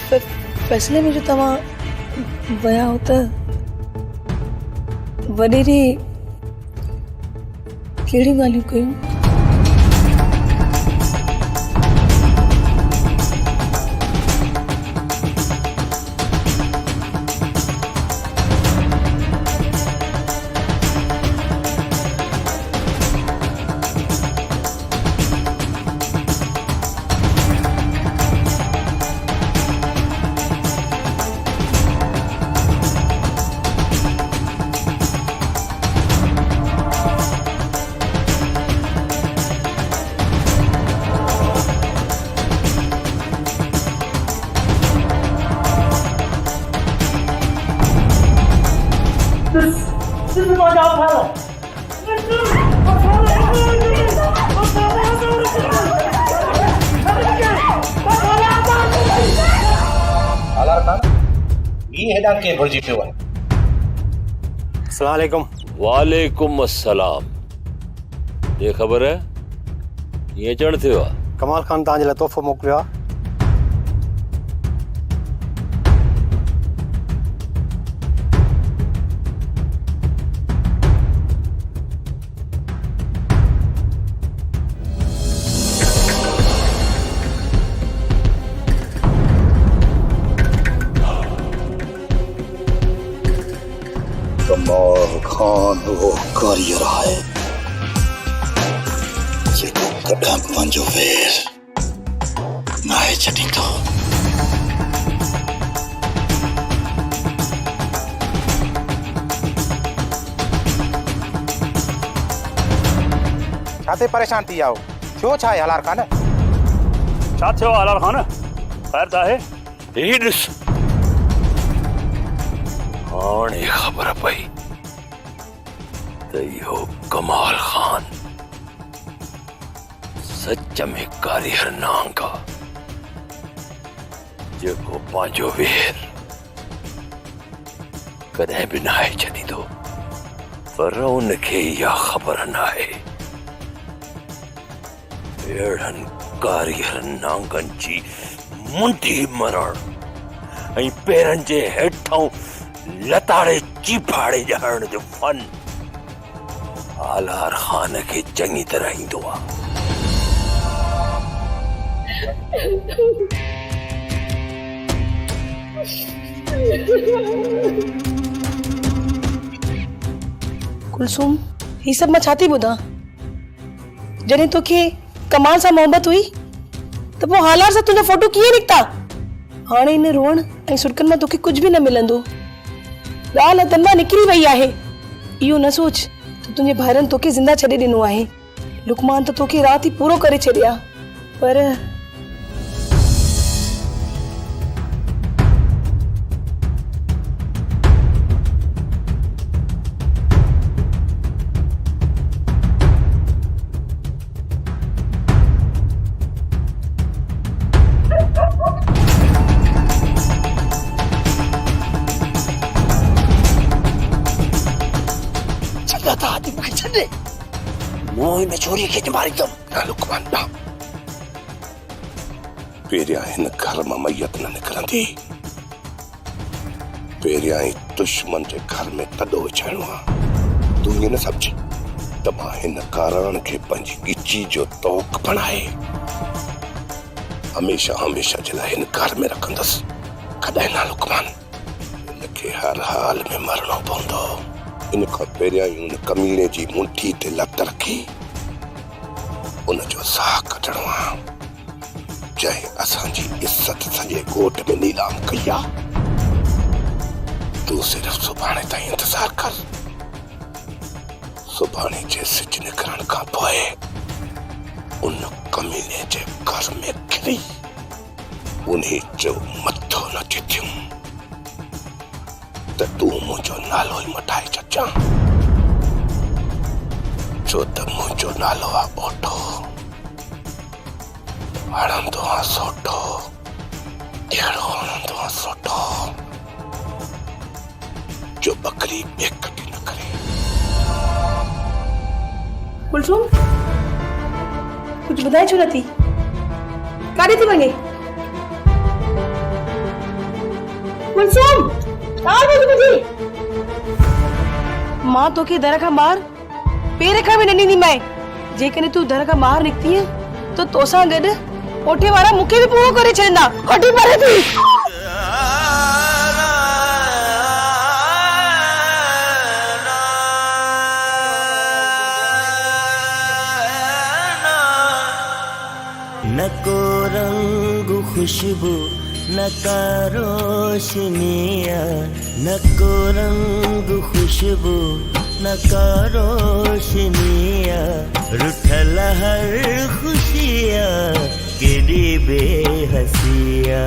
फैसले में जो तव्हां विया हो त वॾेरी कहिड़ियूं ॻाल्हियूं कयूं? के भुर्जी पियो आहे। अस्सलाम वालेकुम। वालेकुम अस्सलाम। ये ख़बर है ये चढ़ थियो आहे? कमाल खान तव्हांजे लाइ तोहफ़ो मोकिलियो आहे। कमाल खान वो कारीगर है जेको कॾहिं पंहिंजो वेर नाहे छॾींदो। छाते परेशान थी आओ? छो छा आहे हलार खान? छा थियो हलार खान? ख़ैर त आहे? ही ॾिस हाणे ख़बर पई त इहो कमाल खान सच में कारीगर नांग आहे जेको पंहिंजो वेर कॾहिं बि नाहे छॾींदो। पर उनखे इहा ख़बर नाहे अहिड़नि कारीगर नांगनि जी मुंडी मरण ऐं पेरनि जे हेठां लताड़े चीफाड़े ॼाणण जो फन आलार खान खे चङी तरह ईंदो आहे। कुलसूम ही सब मां छा थी ॿुधां? जॾहिं तोखे कमाल सां मोहबत हुई त पोइ हालार सां तुंहिंजा फोटो कीअं निकिता? हाणे इन रोअण ऐं सुॾकनि मां तोखे कुझु बि न मिलंदो। ॻाल्हि हथनि मां निकिरी वई आहे। इहो न सोच त तुंहिंजे भाइरनि तोखे ज़िंदा छॾे ॾिनो आहे। लुकमान त तोखे राति ई पूरो करे छॾिया, पर मोह में छोरी खे मारींदुमि। न लुकमान न, पहिरियां हिन घर मां मैयत न निकिरंदी। पहिरियां ई दुश्मन जे घर में तॾो विछाइणो आहे। तूं ईअं न सम्झ त मां हिन काराण खे पंहिंजी ॻिची जो तोक बणाए हमेशा हमेशा जे लाइ हिन घर में रखंदुसि। कॾहिं न लुकमान, हिनखे हर हाल में मरणो पवंदो। इन खां पहिरियां ई उन कमीने जी मुंठी ते लत रखी उनजो साह कढणो आहे। जंहिं असांजी इज़त सॼे ॻोठ में नीलाम कई आहे। तूं सिर्फ़ सुभाणे ताईं इंतज़ार कर। सुभाणे जे सिज निकिरण खां पोइ उन कमीने जे घर में किरी उन्ही जो मथो न चिथियूं त तूं मुंहिंजो नालो ई मटाए छॾजां। छो त मुंहिंजो नालो आहे ओठो, हणंदो आहे सोठो, अहिड़ो हणंदो आहे सोठो जो बकरी बेकटी न करे। कुलसूम कुछ ॿुधाए छो नथी? काॾे थी वञे? कुलसुम मां तोखे दर खां ॿाहिरि पेर खां बि न ॾींदी मैं जेकॾहिं तूं दर खां ॿाहिरि निकितीअ त तोसां गॾु कोठे वारा मूंखे बि पूरो करे छॾींदा। हटी परे थी। न को रंग खुशबू न का रोशनिया, न को रंग खुशबू न का रोशनिया, रुठल हर खुशिया केड़ी बेहसिया,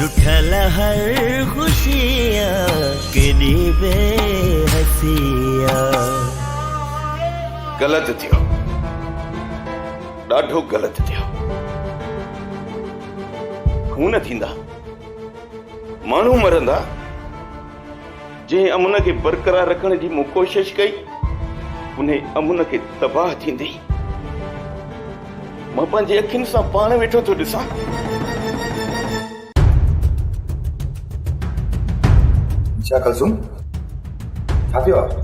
रुठल हर खुशिया केड़ी बेहसिया। गलत थियो, ॾाढो गलत थियो। खून थींदा, माण्हू मरंदा। जंहिं अमन खे बरक़रार रखण जी मूं कोशिश कई उन अमन खे तबाह थींदी मां पंहिंजे अखियुनि सां पाण वेठो थो ॾिसां। छा कुलसुम छा थियो आहे?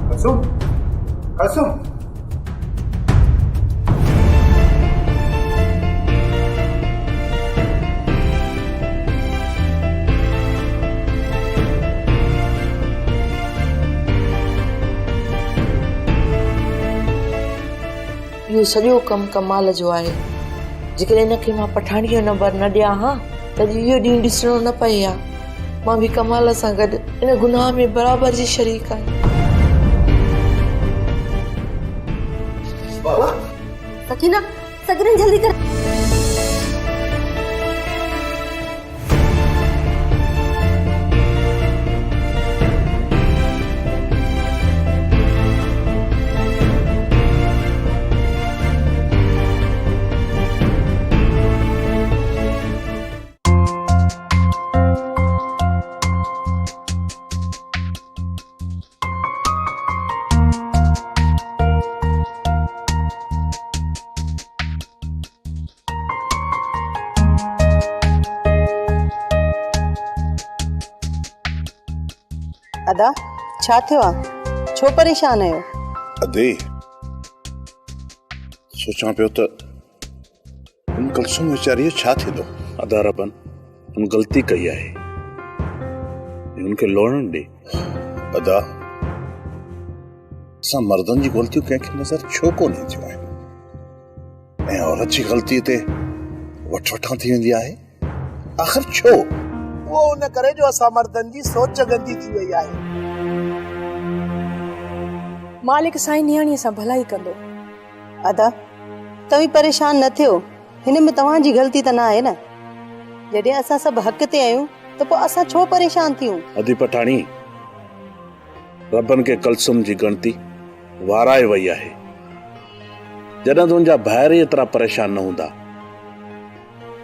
कुलसुम कुलसुम इहो सॼो कमु कमाल जो आहे। जेकॾहिं हिनखे मां पठाणीअ जो नंबर न ॾियां हा त इहो ॾींहुं ॾिसणो न पए हा। मां बि कमाल सां गॾु इन गुनाह में बराबरि जी शरीक आहियां। सकीना सगरन जल्दी कर। अदा छा थियो आहे? छो परेशान आहियो? अदे सोचां पियो त उन कुलसुम वीचारी छा थींदो। अदा रबन हुन ग़लती कई आहे, हुनखे लोड़न ॾे। अदा असां मर्दनि जी ग़लतियूं कंहिंखे नज़र छो कोन ईंदियूं आहिनि ऐं औरत जी ग़लतीअ ते वठ वठां थी वेंदी आहे? आख़िर छो? वो उन करे जो असां मर्दनि जी सोच गंदी थी वई आहे। मालिक साईं नियाणीअ सां भलाई कंदो। अदा तव्हीं परेशान न थियो, हिन में तव्हांजी ग़लती त न आहे न। जॾहिं असां सभु हक़ ते आहियूं त पोइ असां छो परेशान थियूं? अदी पठाणी रबन के कुलसुम जी गणती वाराए वई आहे। जॾहिं तुंहिंजा भाइर एतिरा परेशान न हूंदा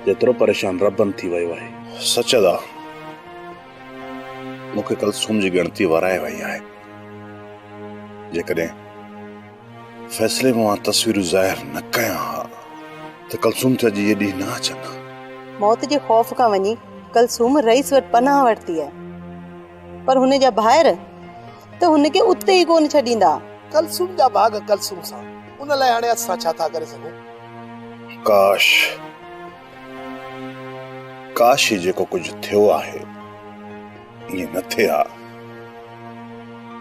जेतिरो परेशान रबन थी वियो आहे। सच अदा मूंखे कुलसुम जी ॻणती वाराए वई आहे। जेकॾहिं फ़ैसिले में मां तस्वीरूं ज़ाहिर न कयां हा त कुलसुम ते अॼु इहे ॾींहं न अचनि। मौत जे ख़ौफ़ खां वञी कुलसुम रईस वटि पनाह वरिती आहे, पर हुन जा भाइर त हुनखे उते ई कोन छॾींदा। कुलसुम जा बाग कुलसुम सां, उन लाइ हाणे असां छा था करे सघूं? काश ही जेको कुझु थियो आहे ईअं न थिए हा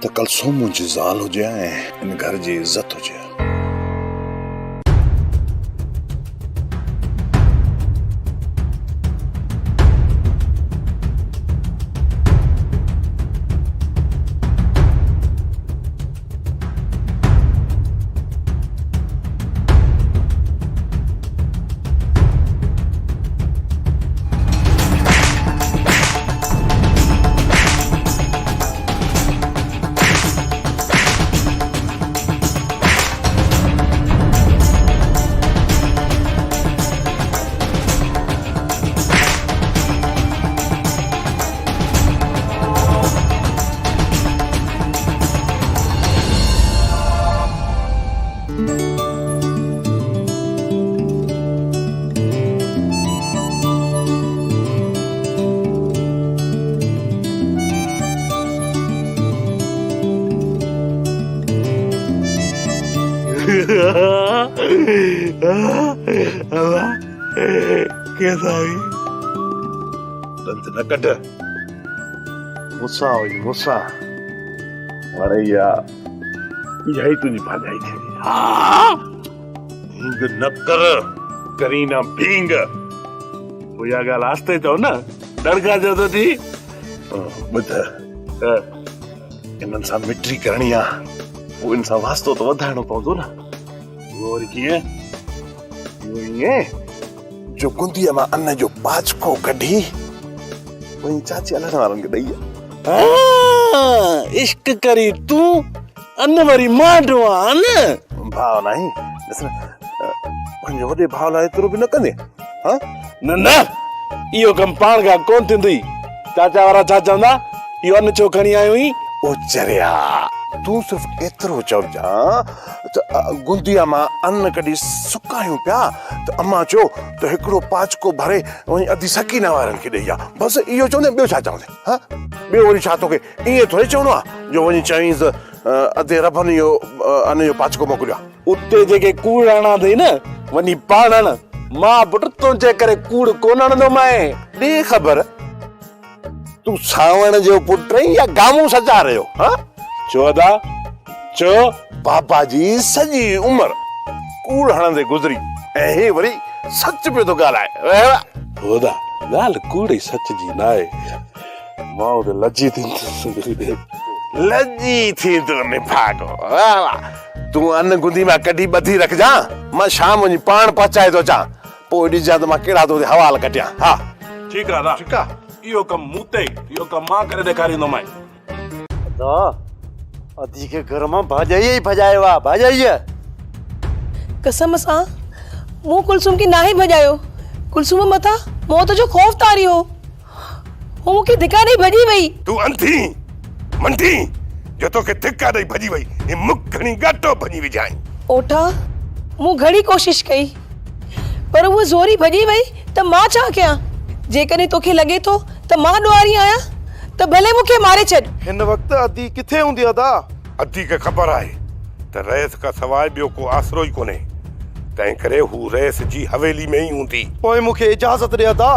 त कुलसुम मुंहिंजी ज़ाल हुजे ऐं इन घर जी इज़त हुजे। कैसा हुई दंत न कट मुसा हुई मुसा अरे यार यही तुझी भाजाई थी भींग न कर करी ना भींग वो या गाल आस्ते चो न डरका जो तो थी बुध इनन सा मिट्री करणी आ वो इंसान वास्तो तो वधाणो पवंदो न वो वरी कीअं वो ईअं जो गुंदीअ मां अन्न जो पाचको कढी वही चाची अलॻि वारनि खे ॾेई इश्क करी तू अन्न वरी मांडो आ न भाव नहीं ॾिस पंहिंजे वॾे भाउ लाइ एतिरो बि न कंदे हाँ न न इहो कमु पाण खां कोन थींदई चाचा वारा छा चवंदा इहो अन्न छो खणी आयो हुई ओ चरिया तू सिर्फ एतिरो चवजा त गुंदीअ मां अन्न कढी सुकायूं पिया त अम्मा चयो त हिकिड़ो पाचको भरे वही अधी सकीना वारनि खे ॾेई आ बसि इहो चवंदे ॿियो छा चवंदे हाँ ॿियो वरी छा तोखे ईअं थोरी चवणो आहे जो वञी चईंसि अधे रबनि इहो अन्न जो पाचको मोकिलियो आहे उते जेके कूड़ आणा अथई न वञी पाण आण मां पुट तुंहिंजे करे कूड़ कोन आणंदो माए ॾे ख़बर तू सावण जो पुट आहीं या गामू सजा रहियो हाँ चो अदा चो पापा जी सॼी उमिरि कूड़ हणंदे गुज़री ऐं हे वरी सच पियो थो ॻाल्हाए होदा ॻाल्हि कूड़ ई सच जी न आहे मां उते लजी थी लजी थींदो निभागो तू अन्न गुंदी मां कढी ॿधी रखजा मां शाम वञी पाण पहुचाए थो अचां पोइ ॾिसां त मां कहिड़ा तो हवाल कटियां हा ठीकु आहे ठीकु आहे इहो कमु मूं ते इहो कमु मां करे ॾेखारींदोमांइ अधी के घर में भाजाई ही भजायो आ भाजाई कसम सां मूं कुलसुम खे ना ही भॼायो कुलसुम मथां मौत जो खौफ़ तारी हो वो मूंखे धिका ॾेई भॼी वई तू अंधी मंठी जो तोखे धिका ॾेई भॼी वई हे मुख खणी गाटो भॼी विझाई ओठा मूं घणी कोशिश कई पर वो ज़ोरी भॼी वई त मां छा कयां जेकॾहिं तोखे लॻे थो त मां ॾुआरी आहियां त भले मूंखे मारे छॾ हिन वक्त अदी किथे हूंदी अदा अदी खे ख़बर आहे त रईस खां सवाइ ॿियो को आसरो ई कोन्हे तंहिं करे हू रईस जी हवेली में ई हूंदी पोइ मूंखे इजाज़त ॾे अदा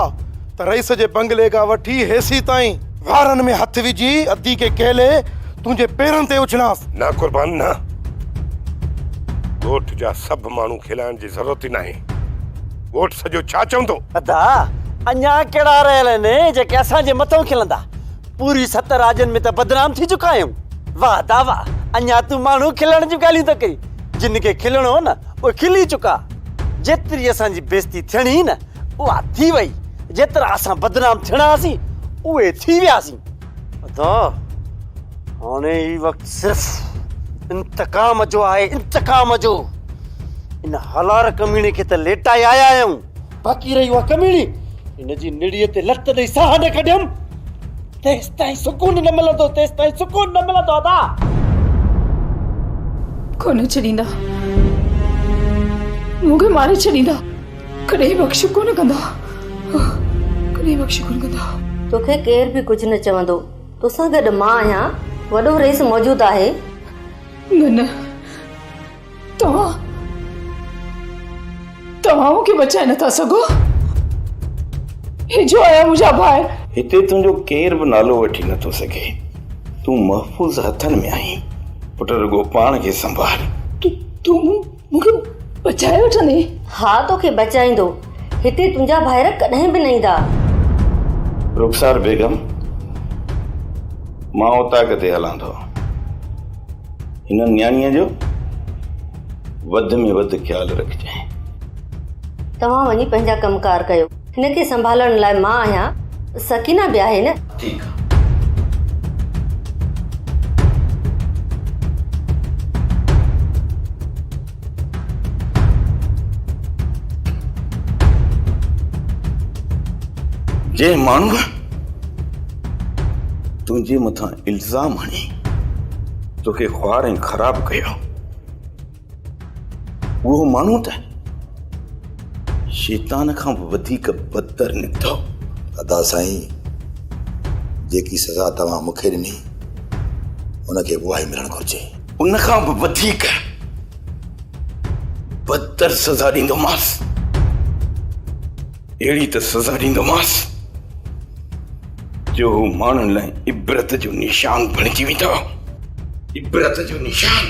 त रईस जे बंगले खां वठी हेसी ताईं वारनि में हथ विझी अदी खे केले तुंहिंजे पेरनि ते उछलांसि ना कुर्बान ना ॻोठ जा सभु माण्हू खिलाइण जी ज़रूरत ई नाहे ॻोठ सॼो छा चवंदो अदा अञा कहिड़ा रहियल आहिनि जेके असांजे मथां खिलंदा पूरी 7 राज्यनि में त बदनाम थी चुका आहियूं वाह दावा अञा तूं माण्हू खिलण जूं ॻाल्हियूं त कई जिन खे खिलणो हो न उहे खिली चुका जेतिरी असांजी बेइज़ती थियणी न उहा थी वई जेतिरा असां बदनाम थियणा हुआसीं उहे थी वियासीं अदा हाणे ही वक़्तु सिर्फ़ इंतकाम जो आहे इंतकाम जो इन हलार कमीणे खे त लेटाए आया आहियूं बाक़ी रही उहा कमीणी इन जी निड़ीअ ते लत ॾेई साह न कढियमि तेस ताईं सुकून न मिलंदो तेस ताईं सुकून न मिलंदो अदा कोन छॾींदा मूंखे मारे छॾींदा कॾहिं बख़्श कोन कंदा कॾहिं बख़्श कोन कंदा तोखे केर बि कुझु न चवंदो तोसां गॾु मां आहियां वॾो रेस मौजूदु आहे न न तव्हां मूंखे बचाए नथा सघो हे जो आया मुंहिंजा भाउ हिते तुंहिंजो केर बि नालो वठी नथो सघे तूं महफ़ूज़ हथनि में आहीं पुट रुगो पाण खे संभाल तूं मूंखे बचाए वठंदे हा तोखे बचाईंदो हिते तुंहिंजा भाइर कॾहिं बि न ईंदा रुखसार बेगम मां उतां ते हलां थो हिन न्याणीअ जो वध में वधि ख़्यालु रखजांइ तव्हां वञी पंहिंजा कमकार कयो हिनखे संभालण लाइ मां आहियां सकीना भी आहे न ठीक जे माण्हू तुंहिंजे मथां इल्ज़ाम हणी तोखे ख्वार ऐं ख़राब कयो उहो माण्हू त शैतान खां वधीक बदतर निकतो अदा साईं जेकी सज़ा तव्हां मूंखे ॾिनी उनखे उहा ई मिलणु घुरिजे उन खां बि वधीक बदतर सज़ा ॾींदोमांसि। अहिड़ी त सज़ा ॾींदोमांसि जो हू माण्हुनि लाइ इबरत जो निशान बणिजी वेंदो। इबरत जो निशान।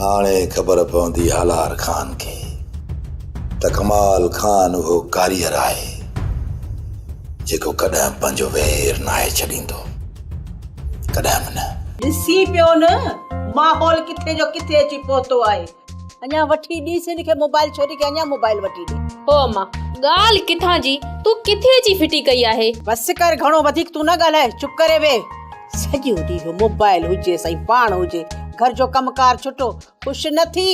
हाणे ख़बर पवंदी हालार खान खे त कमाल खान उहो कारीगर आहे जेको कॾहिं पंहिंजो वेर नाहे छॾींदो, कॾहिं बि न। ॾिसी पियो न माहौल किथे जो किथे अची पहुतो आहे। अञा वठी ॾीस हिनखे मोबाइल, छोरी खे अञा मोबाइल वठी ॾे। हो अम्मा, ॻाल्हि किथां जी तूं किथे अची फिटी कई आहे? बस कर, घणो वधीक तूं न ॻाल्हाए, चुप करे वे। सॼो ॾींहुं मोबाइल हुजे सही पाण हुजे, घर जो कमकार छुटो, ख़ुशि न थी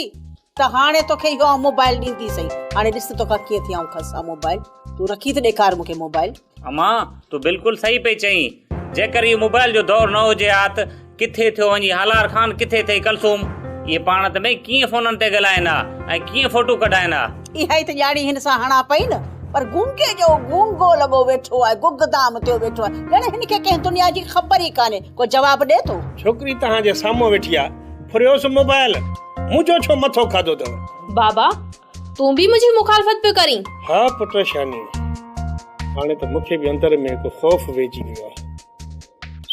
त हाणे तोखे इहो मोबाइल ॾींदी सही। हाणे ॾिस तोखां कीअं थी आऊं खसां मोबाइल। तूं रखी त ॾेखार मूंखे मोबाइल। अम्मा तूं बिल्कुलु सही पई चईं। जेकर इहो मोबाइल जो दौर न हुजे हा त किथे थियो वञी हालार खान, किथे थई कलसूम। इहे पाण त भई कीअं फोननि ते ॻाल्हाइनि हा ऐं कीअं फोटू कढाइनि हा। इहा ई त ॼाणी हिन सां हणा पई न, पर गूंगे जो गूंगो लॻो वेठो आहे, गुगदाम थियो वेठो आहे, ॼण हिनखे कंहिं दुनिया जी ख़बर ई कान्हे। को जवाब ॾे थो? छोकिरी तव्हांजे साम्हूं वेठी आहे, फुरियोसि मोबाइल, मुंहिंजो छो मथो खाधो अथव? बाबा तूं बि मुंहिंजी मुखालफ़त पियो करीं? हा पुट शानी, हाणे त मूंखे बि अंदर में हिकु ख़ौफ़ वेझी वियो आहे।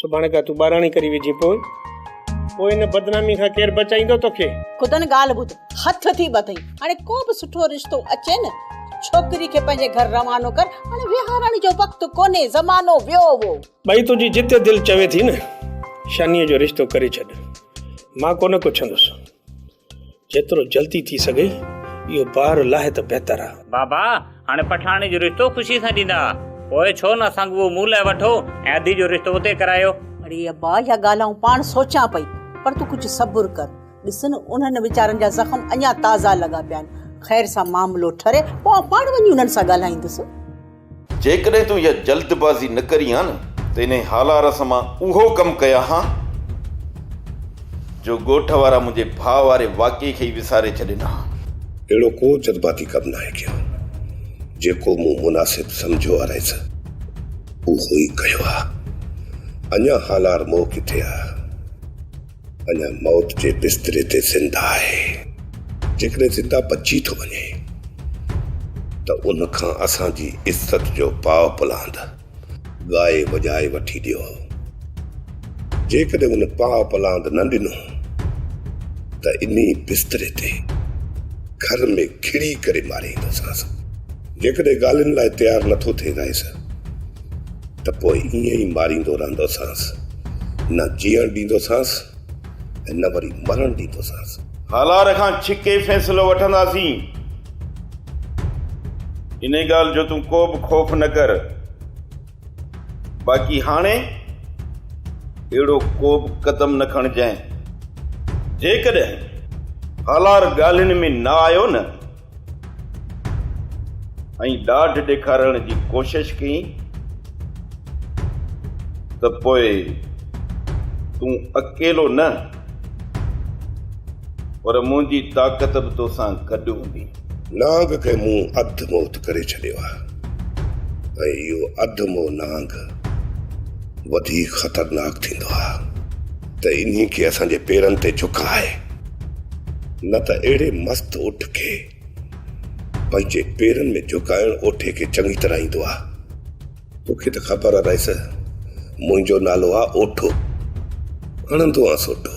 सुभाणे खां तूं ॿाराणी करी वेझी पोइ हिन बदनामी खां केरु बचाईंदो तोखे? खुदन ॻाल्हि ॿुध, हथ थी बथई। हाणे को बि सुठो रिश्तो अचे न, छोकिरी खे पंहिंजे घर रवानो कर। हाणे विहारण जो वक़्तु कोन्हे, ज़मानो वियो वो। भई तुंहिंजी जिते दिलि चवे थी न, शानीअ जो रिश्तो करे छॾ। मां कोन पुछंदुसि, जेतिरो जल्दी थी सघे इहो ॿार लाहे त बहितर आहे। बाबा हाणे पठाणी जो रिश्तो ख़ुशी सां ॾींदा, पोइ छो न असां उहो मूं लाइ वठो ऐं अधी जो रिश्तो उते करायो। अरे अब्बा, इहा ॻाल्हि पाण सोचां पई, पर तूं कुझु सब्र कर। ॾिस न, उन्हनि वीचारनि जा ज़ख़्म अञा ताज़ा लॻा पिया आहिनि। ख़ैर सां मामिलो ठरे, पोइ पाण वञी उन्हनि सां ॻाल्हाईंदुसि। जेकॾहिं तूं इहा जल्दबाज़ी न करी हा न त इन हालार सां मां उहो कमु कया हा जो ॻोठ वारा मुंहिंजे भाउ वारे वाक़े खे ई विसारे छॾींदा। अहिड़ो को जज़्बाती कमु न आहे कयो, जेको मूं मुनासिब सम्झो आहे रहिस उहो ई कयो आहे। अञा हालार मोह किथे आहे? अञा मौत जे बिस्तरे ते ज़िंदा आहे। जेकॾहिं ज़िंदा बची थो वञे त उन खां असांजी इज़त जो पाव पुलांद ॻाए वॼाए वठी ॾियो। जेकॾहिं उन पाव पुलांद न ॾिनो त इन्ही बिस्तरे ते घर में खिड़ी करे मारींदोसांसि। जेकॾहिं ॻाल्हियुनि लाइ तयारु नथो थिए रहिस त पोइ ईअं ई मारींदो रहंदोसांसि, न जीअण ॾींदोसांसि ऐं न वरी मरण ॾींदोसांसि। हालार खां छिके फ़ैसिलो वठंदासीं। इन ॻाल्हि जो तूं को बि ख़ौफ़ न कर। बाक़ी हाणे अहिड़ो को बि क़दम न खणजांइ। जेकॾहिं हालार ॻाल्हियुनि में न आयो न ऐं ॾाढ ॾेखारण जी कोशिश कई त पोइ तूं अकेलो न पर मुंहिंजी ताक़त बि तोसां गॾु हूंदी। नांग खे मूं अधु मौत करे छॾियो आहे ऐं इहो अधु मोह नांग वधीक ख़तरनाक थींदो आहे त इन्ही खे असांजे पेरनि ते झुकाए, न त अहिड़े मस्त उठ खे पंहिंजे पेरनि में झुकाइण ओठे खे चङी तरह ईंदो आहे। तोखे त ख़बर आहे रहिस, मुंहिंजो नालो आहे ओठो, हणंदो आहे सोठो।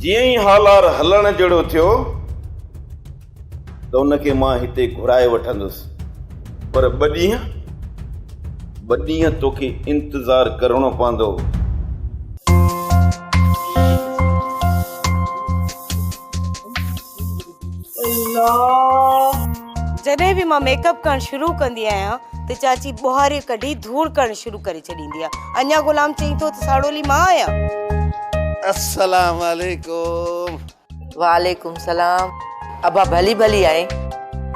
जीअं ई हालार हलण जहिड़ो थियो त उनखे मां हिते घुराए वठंदुसि, पर ॿ ॾींहं तोखे इंतज़ारु करणो पवंदो। जॾहिं बि मां मेकअप करणु शुरू कंदी आहियां त चाची बुहारी कढी धूड़ करणु शुरू करे छॾींदी आहे। अञा गुलाम चई थो त साड़ोली मां आहियां। अस्सलाम वालेकुम। वालेकुम सलाम। अबा भली भली आहे?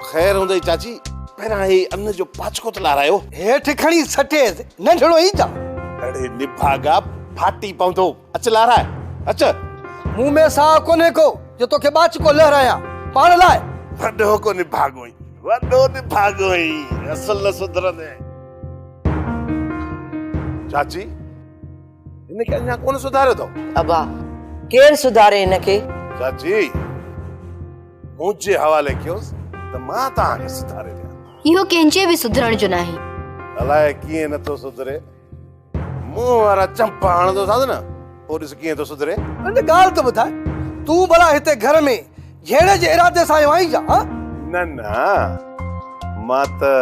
ख़ैर हूंदई चाची, पहिरां ही अन्न जो पाचको त लारायो। हेठि खणी सटे नंढड़ो ई जा। अड़े निभागा फाटी पवंदो, अच लाराए अच। मुंह में साह कोन्हे को जो तोखे बाचको लहराया पाण लाइ। वॾो को निभागो ई, वॾो निभागो ई, असल न सुधरंदे। चाची, हिन इनखे अञा कोन सुधारियो अथव। अबा केरु सुधारे हिनखे? चाची मुंहिंजे हवाले कयोसि त मां तव्हांखे सुधारे ॾियां। इहो कंहिंजे बि सुधरण जो न आहे। अलाए कीअं नथो सुधरे, मुंहुं वारा चंपा हणंदोसांसि न, पोइ ॾिस कीअं थो सुधरे। ॻाल्हि त ॿुधाए, तूं भला हिते घर में झेड़े जे इरादे सां आयो आहीं छा? न न, मां त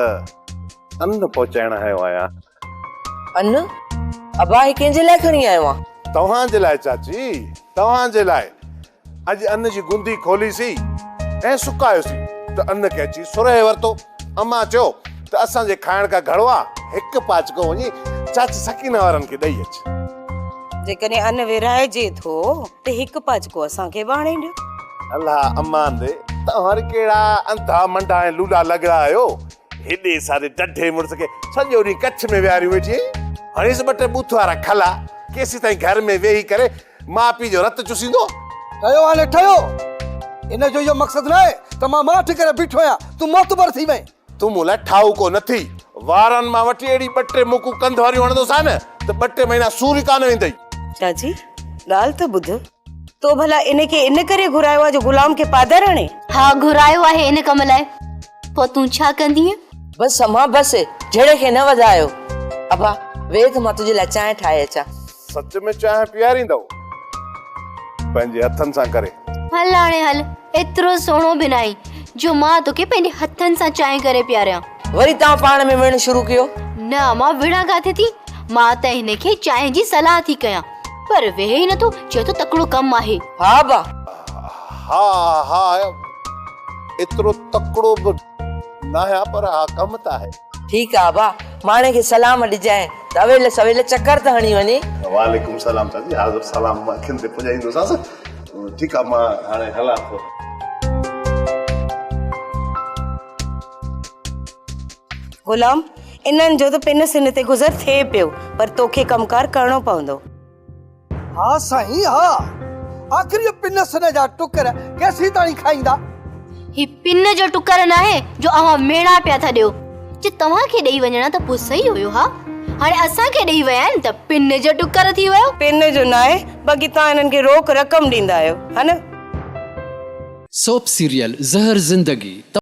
अन्न पहुचाइण आयो आहियां। अन्न? अबा ही कंहिंजे लाइ खणी आयो आहे? तव्हांजे लाइ चाची, तव्हांजे लाइ। अॼु अन्न जी गुंदी खोलीसीं ऐं सुकायोसीं त अन्न खे अची सुरहे वरितो। अम्मा चयो त असांजे खाइण खां घणो आहे, हिकु पाचको वञी चाची सकीना वारनि खे ॾेई अच। जेकॾहिं अन्न विराइजे थो त हिकु पाचको असांखे बाणे ॾियो। अल्लाह अम्मा दे, तव्हां वरी कहिड़ा अंधा मंडा ऐं लूला लॻड़ा आहियो। हेॾे सारे डढे मुड़ुस खे सॼो ॾींहुं कच्छ में विहारियूं वेठी। हाणे ॿ टे बूथ वारा खला केसी ताईं घर में वेही करे माउ पीउ जो रत चुसींदो। ठहियो हाणे ठहियो, इन जो इहो मक़सदु न आहे त मां माठि करे बीठो आहियां, तूं मोतबर थी वएं। तूं मूं लाइ ठाऊ को न थी, वारनि मां वठी अहिड़ी ॿ टे मुकूं कंध वारियूं हणंदोसां न त ॿ टे महीना सूरी कान वेंदई। चाची ॻाल्हि त ॿुध, तो भला इनखे इन करे घुरायो आहे जो गुलाम खे पादर हणे? हा घुरायो आहे इन कम लाइ। पोइ तूं छा कंदीअ? बस अम्मा बस, झेड़े खे न वधायो। अबा वेख मां तुंहिंजे लाइ चांहि ठाहे अचां। सच में चांहि पीआरींदव पंहिंजे हथनि सां करे? हल हाणे हल, एतिरो सुहिणो बि नाहीं जो मां तोखे पंहिंजे हथनि सां चांहि करे पीआरियां। वरी तव्हां पाण में विढ़ण शुरू कयो? न मां विढ़ा काथे थी, मां त हिनखे चांहि जी सलाह थी कयां, पर वेहे ई नथो, चए थो तकिड़ो कमु आहे। हा बा हा हा, एतिरो तकिड़ो बि न आहे, पर हा कमु त आहे। ठीकु आहे बा, माणे खे सलाम ॾिजांइ त अवेल सवेल चकर त हणी वञे। वालेकुम सलाम चाची, हाज़िर सलाम अखियुनि ते पुॼाईंदोसांसि। ठीकु आहे, मां हाणे हलां थो। गुलाम, इन्हनि जो त पिन सिन ते गुज़र थिए पियो, पर तोखे कमकार करणो पवंदो। हा साईं हा, आख़िर इहो पिन सिन जा टुकर केसीं ताईं खाईंदा? ही पिन जो टुकर न आहे जो अव्हां मेणा पिया था ॾियो। जे तव्हांखे ॾेई वञणा त पोइ सही हुयो। हा हाणे असांखे ॾेई विया आहिनि त पिन जो टुकर थी वियो। पिन जो न आहे, बाक़ी तव्हां इन्हनि खे रोक रक़म ॾींदा आहियो, हा न? सोप सीरियल ज़हर ज़िंदगी।